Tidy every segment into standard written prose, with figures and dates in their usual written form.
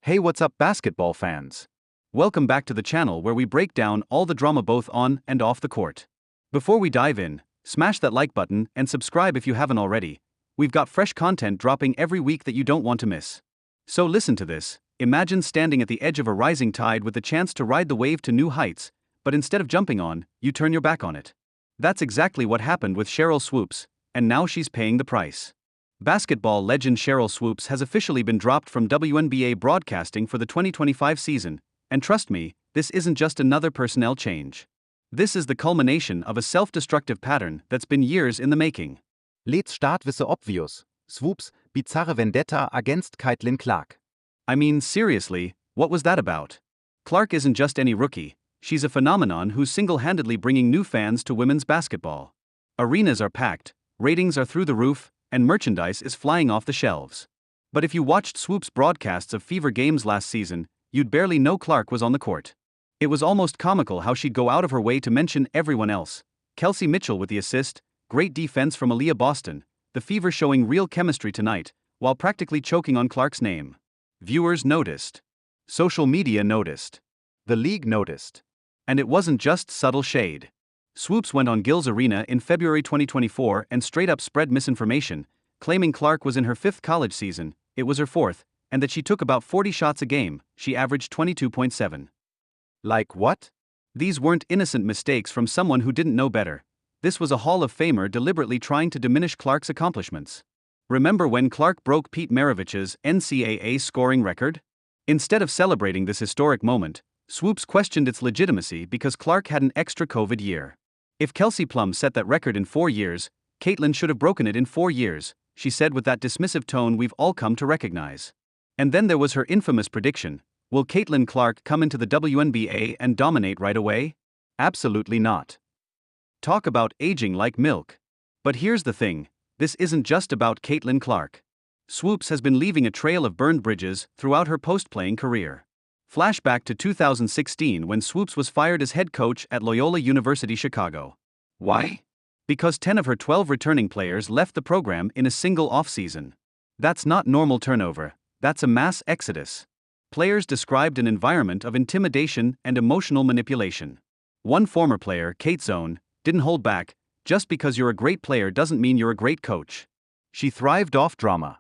Hey, what's up, basketball fans? Welcome back to the channel where we break down all the drama both on and off the court. Before we dive in, smash that like button and subscribe if you haven't already. We've got fresh content dropping every week that you don't want to miss. So listen to this. Imagine standing at the edge of a rising tide with the chance to ride the wave to new heights, but instead of jumping on, you turn your back on it. That's exactly what happened with Cheryl Swoopes, and now she's paying the price. Basketball legend Cheryl Swoopes has officially been dropped from WNBA broadcasting for the 2025 season, and trust me, this isn't just another personnel change. This is the culmination of a self-destructive pattern that's been years in the making. Let's start with the obvious. Swoopes' bizarre vendetta against Caitlin Clark. I mean, seriously, what was that about? Clark isn't just any rookie, she's a phenomenon who's single-handedly bringing new fans to women's basketball. Arenas are packed, ratings are through the roof, and merchandise is flying off the shelves. But if you watched Swoopes' broadcasts of Fever games last season, you'd barely know Clark was on the court. It was almost comical how she'd go out of her way to mention everyone else. Kelsey Mitchell with the assist, great defense from Aaliyah Boston, the Fever showing real chemistry tonight, while practically choking on Clark's name. Viewers noticed. Social media noticed. The league noticed. And it wasn't just subtle shade. Swoopes went on Gil's Arena in February 2024 and straight up spread misinformation, claiming Clark was in her fifth college season, it was her fourth, and that she took about 40 shots a game, she averaged 22.7. Like what? These weren't innocent mistakes from someone who didn't know better. This was a Hall of Famer deliberately trying to diminish Clark's accomplishments. Remember when Clark broke Pete Maravich's NCAA scoring record? Instead of celebrating this historic moment, Swoopes questioned its legitimacy because Clark had an extra COVID year. If Kelsey Plum set that record in 4 years, Caitlin should have broken it in 4 years, she said with that dismissive tone we've all come to recognize. And then there was her infamous prediction: will Caitlin Clark come into the WNBA and dominate right away? Absolutely not. Talk about aging like milk. But here's the thing, this isn't just about Caitlin Clark. Swoopes has been leaving a trail of burned bridges throughout her post-playing career. Flashback to 2016 when Swoopes was fired as head coach at Loyola University Chicago. Why? Because 10 of her 12 returning players left the program in a single offseason. That's not normal turnover, that's a mass exodus. Players described an environment of intimidation and emotional manipulation. One former player, Kate Zone, didn't hold back. Just because you're a great player doesn't mean you're a great coach. She thrived off drama.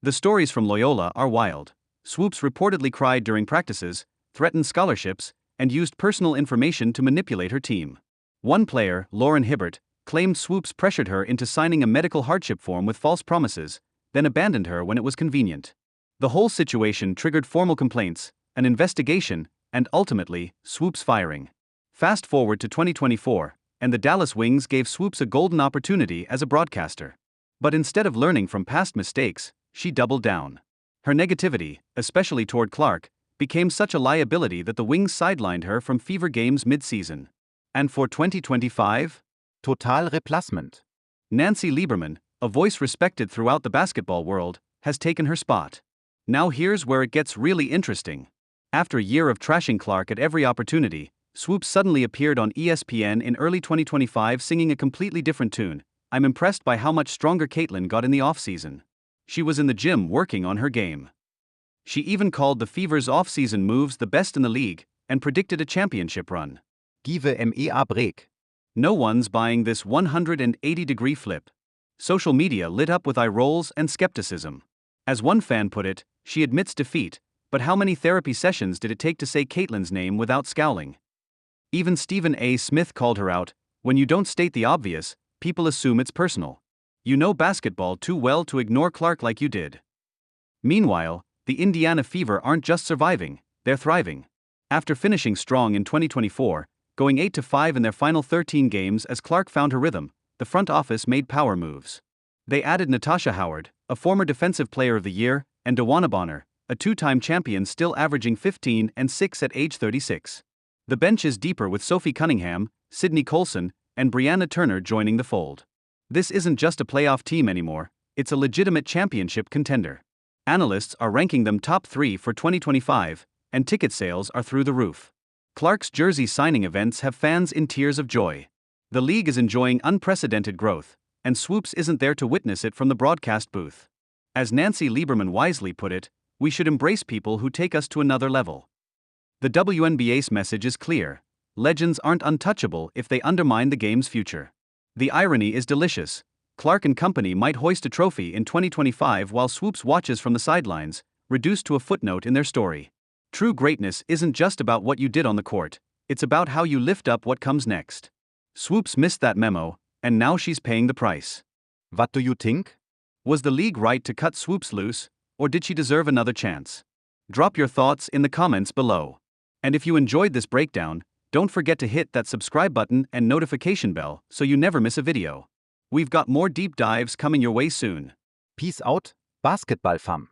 The stories from Loyola are wild. Swoopes reportedly cried during practices, threatened scholarships, and used personal information to manipulate her team. One player, Lauren Hibbert, claimed Swoopes pressured her into signing a medical hardship form with false promises, then abandoned her when it was convenient. The whole situation triggered formal complaints, an investigation, and ultimately, Swoopes' firing. Fast forward to 2024, and the Dallas Wings gave Swoopes a golden opportunity as a broadcaster. But instead of learning from past mistakes, she doubled down. Her negativity, especially toward Clark, became such a liability that the Wings sidelined her from Fever games mid-season. And for 2025? Total replacement. Nancy Lieberman, a voice respected throughout the basketball world, has taken her spot. Now here's where it gets really interesting. After a year of trashing Clark at every opportunity, Swoopes suddenly appeared on ESPN in early 2025 singing a completely different tune. I'm impressed by how much stronger Caitlin got in the offseason. She was in the gym working on her game. She even called the Fever's off-season moves the best in the league, and predicted a championship run. Give me a break. No one's buying this 180-degree flip. Social media lit up with eye rolls and skepticism. As one fan put it, she admits defeat, but how many therapy sessions did it take to say Caitlin's name without scowling? Even Stephen A. Smith called her out: when you don't state the obvious, people assume it's personal. You know basketball too well to ignore Clark like you did. Meanwhile, the Indiana Fever aren't just surviving, they're thriving. After finishing strong in 2024, going 8-5 in their final 13 games as Clark found her rhythm, the front office made power moves. They added Natasha Howard, a former Defensive Player of the Year, and DeWanna Bonner, a two-time champion still averaging 15 and 6 at age 36. The bench is deeper with Sophie Cunningham, Sydney Colson, and Brianna Turner joining the fold. This isn't just a playoff team anymore, it's a legitimate championship contender. Analysts are ranking them top 3 for 2025, and ticket sales are through the roof. Clark's jersey signing events have fans in tears of joy. The league is enjoying unprecedented growth, and Swoopes isn't there to witness it from the broadcast booth. As Nancy Lieberman wisely put it, We should embrace people who take us to another level. The WNBA's message is clear. Legends aren't untouchable if they undermine the game's future. The irony is delicious. Clark and company might hoist a trophy in 2025 while Swoopes watches from the sidelines, reduced to a footnote in their story. True greatness isn't just about what you did on the court, it's about how you lift up what comes next. Swoopes missed that memo, and now she's paying the price. What do you think? Was the league right to cut Swoopes loose, or did she deserve another chance? Drop your thoughts in the comments below. And if you enjoyed this breakdown, don't forget to hit that subscribe button and notification bell so you never miss a video. We've got more deep dives coming your way soon. Peace out, Basketball fam.